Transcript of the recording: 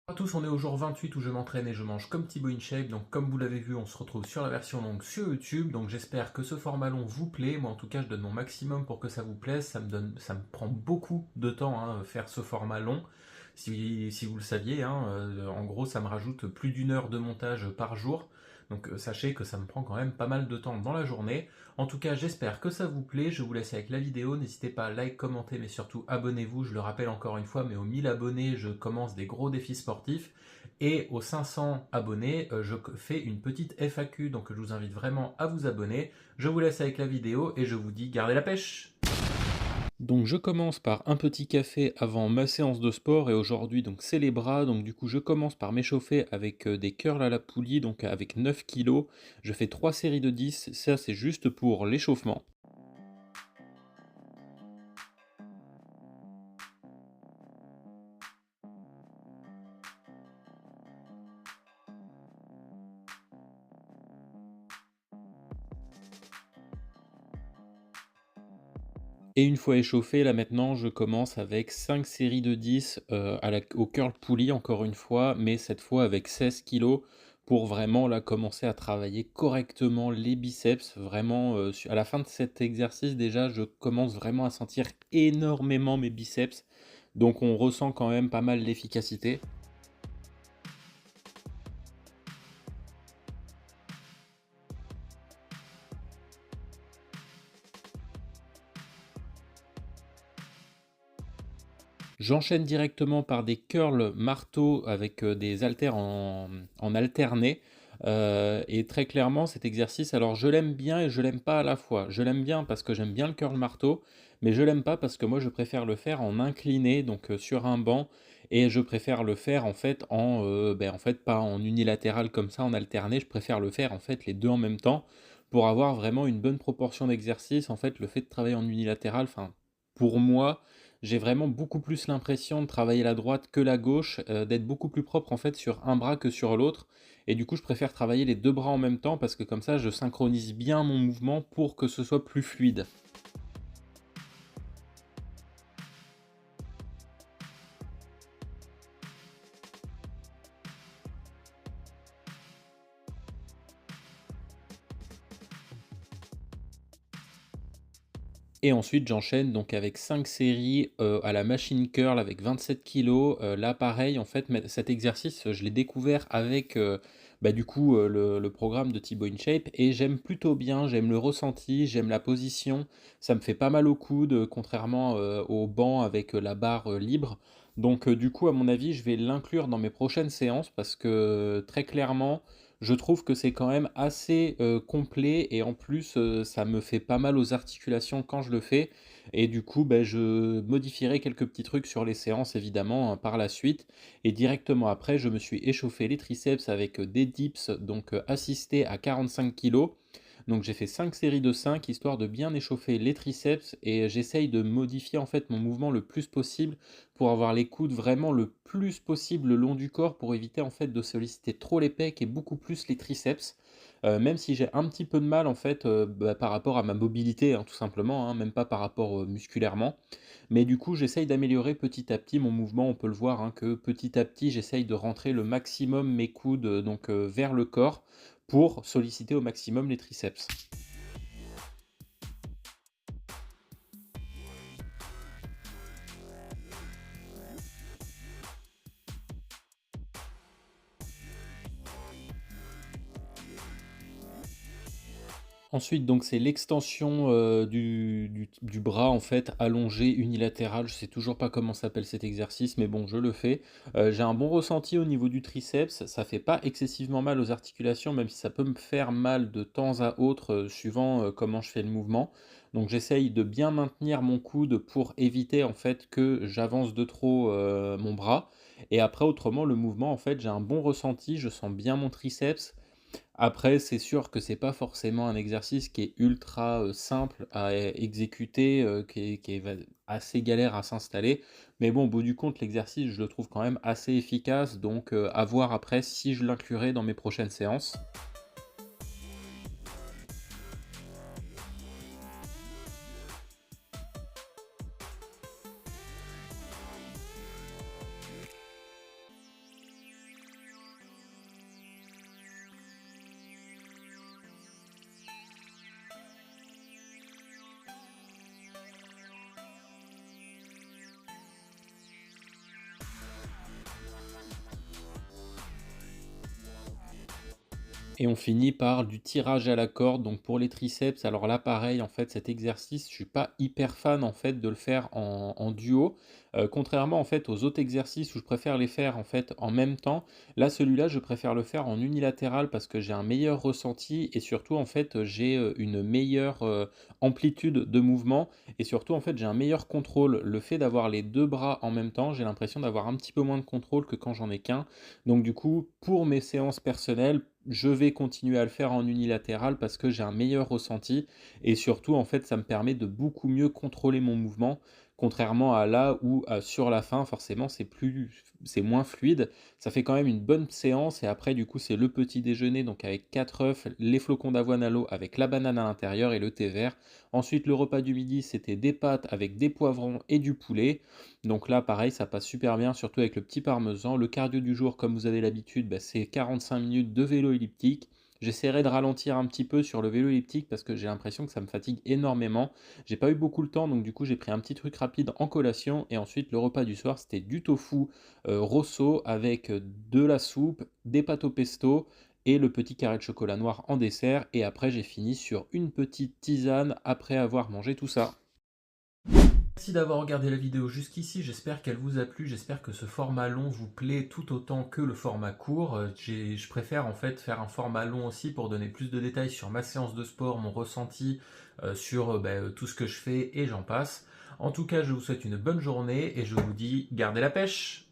Bonjour à tous, on est au jour 28 où je m'entraîne et je mange comme Thibaut InShape. Donc comme vous l'avez vu, on se retrouve sur la version longue sur YouTube. Donc j'espère que ce format long vous plaît. Moi en tout cas, je donne mon maximum pour que ça vous plaise. Ça me prend beaucoup de temps faire ce format long. Si vous le saviez, en gros, ça me rajoute plus d'une heure de montage par jour. Donc sachez que ça me prend quand même pas mal de temps dans la journée. En tout cas, j'espère que ça vous plaît. Je vous laisse avec la vidéo. N'hésitez pas à like, commenter, mais surtout abonnez-vous. Je le rappelle encore une fois, mais aux 1000 abonnés, je commence des gros défis sportifs. Et aux 500 abonnés, je fais une petite FAQ. Donc je vous invite vraiment à vous abonner. Je vous laisse avec la vidéo et je vous dis gardez la pêche. Donc je commence par un petit café avant ma séance de sport et aujourd'hui donc c'est les bras, donc du coup je commence par m'échauffer avec des curls à la poulie, donc avec 9 kilos. Je fais 3 séries de 10, ça c'est juste pour l'échauffement. Et une fois échauffé, là maintenant je commence avec 5 séries de 10 au curl poulie encore une fois, mais cette fois avec 16 kilos pour vraiment là commencer à travailler correctement les biceps. Vraiment, à la fin de cet exercice déjà, je commence vraiment à sentir énormément mes biceps. Donc on ressent quand même pas mal l'efficacité. J'enchaîne directement par des curls marteau avec, des haltères en alterné, et très clairement cet exercice, alors je l'aime bien et je l'aime pas à la fois. Je l'aime bien parce que j'aime bien le curl marteau, mais je l'aime pas parce que moi je préfère le faire en incliné, donc sur un banc, et je préfère le faire en fait en fait pas en unilatéral comme ça, en alterné. Je préfère le faire en fait les 2 en même temps pour avoir vraiment une bonne proportion d'exercices. En fait, le fait de travailler en unilatéral, enfin, pour moi, j'ai vraiment beaucoup plus l'impression de travailler la droite que la gauche, d'être beaucoup plus propre en fait sur un bras que sur l'autre et du coup je préfère travailler les 2 bras en même temps parce que comme ça je synchronise bien mon mouvement pour que ce soit plus fluide. Et ensuite j'enchaîne donc avec 5 séries, à la machine curl avec 27 kilos. Là pareil en fait, mais cet exercice, je l'ai découvert avec, du coup, le programme de Thibaut InShape et j'aime plutôt bien, j'aime le ressenti, j'aime la position. Ça me fait pas mal au coude, contrairement, au banc avec, la barre, libre. Donc, du coup à mon avis, je vais l'inclure dans mes prochaines séances parce que, très clairement, je trouve que c'est quand même assez, complet et en plus, ça me fait pas mal aux articulations quand je le fais et du coup, je modifierai quelques petits trucs sur les séances évidemment, par la suite et directement après, je me suis échauffé les triceps avec, des dips donc, assistés à 45 kilos. Donc j'ai fait 5 séries de 5 histoire de bien échauffer les triceps et j'essaye de modifier en fait mon mouvement le plus possible pour avoir les coudes vraiment le plus possible le long du corps pour éviter en fait de solliciter trop les pecs et beaucoup plus les triceps. Même si j'ai un petit peu de mal en fait, par rapport à ma mobilité, hein, tout simplement, hein, même pas par rapport, musculairement. Mais du coup, j'essaye d'améliorer petit à petit mon mouvement. On peut le voir, hein, que petit à petit, j'essaye de rentrer le maximum mes coudes, vers le corps pour solliciter au maximum les triceps. Ensuite, donc c'est l'extension, du bras, en fait, allongé unilatéral. Je sais toujours pas comment s'appelle cet exercice, mais bon, je le fais. J'ai un bon ressenti au niveau du triceps. Ça fait pas excessivement mal aux articulations, même si ça peut me faire mal de temps à autre, suivant, comment je fais le mouvement. Donc j'essaye de bien maintenir mon coude pour éviter, en fait, que j'avance de trop, mon bras et après autrement, le mouvement, en fait, j'ai un bon ressenti. Je sens bien mon triceps. Après, c'est sûr que c'est pas forcément un exercice qui est ultra, simple à exécuter, qui est va assez galère à s'installer. Mais bon, au bout du compte, l'exercice, je le trouve quand même assez efficace, donc à voir après si je l'inclurai dans mes prochaines séances. Et on finit par du tirage à la corde, donc pour les triceps, alors là pareil en fait cet exercice, je suis pas hyper fan en fait de le faire en duo, contrairement en fait aux autres exercices où je préfère les faire en fait en même temps. Là celui-là je préfère le faire en unilatéral parce que j'ai un meilleur ressenti et surtout en fait, j'ai, une meilleure, amplitude de mouvement et surtout en fait j'ai un meilleur contrôle. Le fait d'avoir les 2 bras en même temps, j'ai l'impression d'avoir un petit peu moins de contrôle que quand j'en ai qu'un. Donc du coup, pour mes séances personnelles, je vais continuer à le faire en unilatéral parce que j'ai un meilleur ressenti et surtout, en fait, ça me permet de beaucoup mieux contrôler mon mouvement, contrairement à là où, sur la fin, forcément, c'est moins fluide. Ça fait quand même une bonne séance et après, du coup, c'est le petit déjeuner, donc avec 4 œufs, les flocons d'avoine à l'eau avec la banane à l'intérieur et le thé vert. Ensuite, le repas du midi, c'était des pâtes avec des poivrons et du poulet. Donc là, pareil, ça passe super bien, surtout avec le petit parmesan. Le cardio du jour, comme vous avez l'habitude, bah, c'est 45 minutes de vélo elliptique. J'essaierai de ralentir un petit peu sur le vélo elliptique parce que j'ai l'impression que ça me fatigue énormément. J'ai pas eu beaucoup le temps, donc du coup j'ai pris un petit truc rapide en collation et ensuite le repas du soir c'était du tofu rosso avec de la soupe, des pâtes au pesto et le petit carré de chocolat noir en dessert. Et après j'ai fini sur une petite tisane après avoir mangé tout ça. Merci d'avoir regardé la vidéo jusqu'ici, j'espère qu'elle vous a plu, j'espère que ce format long vous plaît tout autant que le format court. Je préfère en fait faire un format long aussi pour donner plus de détails sur ma séance de sport, mon ressenti, sur tout ce que je fais et j'en passe. En tout cas, je vous souhaite une bonne journée et je vous dis gardez la pêche!